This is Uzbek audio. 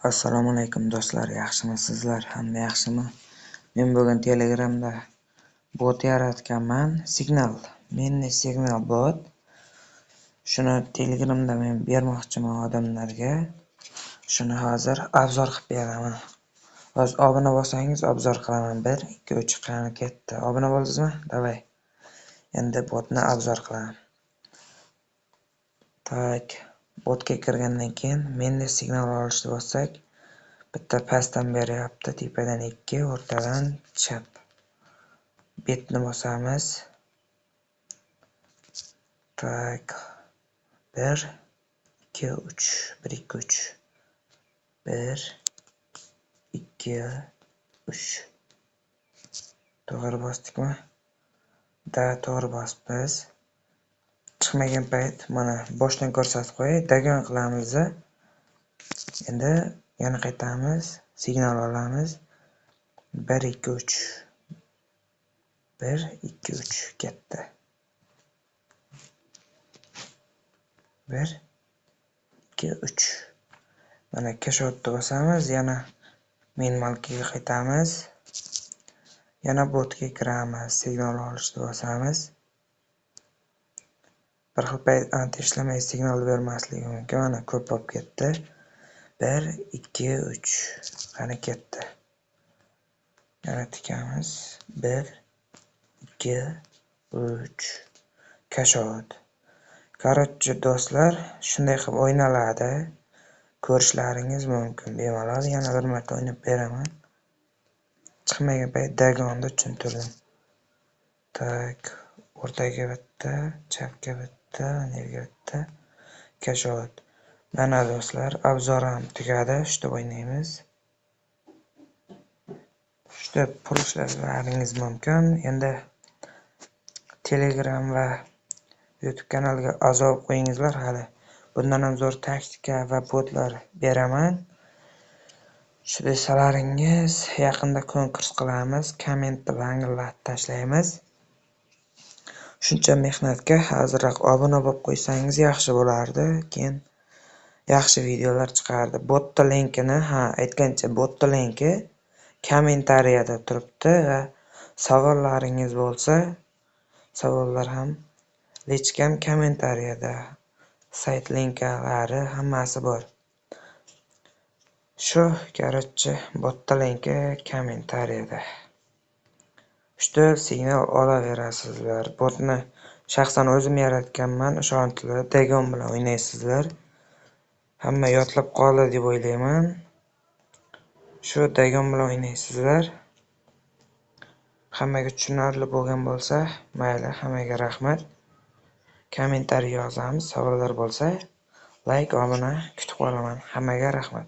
Assalomu alaykum do'stlar, yaxshimisizlar? Hamma yaxshimi? Men bugun Telegramda bot yaratganman. Signal bot. Shuni Telegramda men bermoqchiman odamlarga. Shuni hozir obzor qilib beraman. Hozir obuna bo'lsangiz obzor qilaman. 1 2 3 qani ketdi. Obuna bo'ldingizmi? Davay. Endi botni obzor qilaman. Tak, botga kirgandan keyin menda signal olishni bossak, bitta pastdan beryapti, tepadan 2, o'rtadan chap. Betni bosamiz. Tak. 1 2 3 1 2 3 1 2 3. To'g'ri bosdikmi? To'g'ri bosibmiz. Chiqmagan payt mana boshdan ko'rsatib qo'yay, dagon qilamiz. Endi yana qaytamiz, signal olamiz. 1 2 3 1 2 3 ketdi. 1 2 3. Mana kashotni bosamiz, yana minimalga qaytamiz. Yana botga kiramiz, signal olishni bosamiz. Bir xil payt ishlamay signal bermasligi mumkin. Mana ko'p bo'lib ketdi. 1 2 3 qani ketdi. Yana tikamiz. 1 2 3 kashot. Короче, do'stlar, shunday qilib o'ynaladi. Ko'rishlaringiz mumkin. Bemalol yana bir marta o'ynab beraman. Chiqmagan payt dagonni tushuntirdim. Tak, o'rtaga bitta, chapga bitta, nerga bitta. Kashot. Mana do'stlar, obzorim tugadi. Shunday o'ynaymiz. Shunday pul ishlashlaringiz mumkin. Endi Telegram va YouTube kanaliga a'zo qo'yingizlar hali. Bundan ham zo'r taktika va botlar beraman. Shu desalaringiz, yaqinda konkurs qilamiz, kommentni vangillatib tashlaymiz. Shuncha mehnatga hozirroq obuna bo'lib qo'ysangiz yaxshi bo'lardi. Keyin yaxshi videolar chiqardi. Botni linkini, aytgancha botni linki kommentariyada turibdi va savollaringiz bo'lsa, savollar ham lechkam kommentariyada. Sayt linklari hammasi bor. Shu, короче, botni linki kommentariyada. Shunday signal olaverasizlar. Botni shaxsan o'zim yaratganman, ishonchli, dagon bilan o'ynaysizlar. Hamma yodlab qoldi deb o'ylayman. Shu dagon bilan o'ynaysizlar. Hammaga tushunarli bo'lgan bo'lsa, mayli, hammaga rahmat. Kommentariy yozamiz, savollar bo'lsa, like, obuna kutib qolaman. Hammaga rahmat.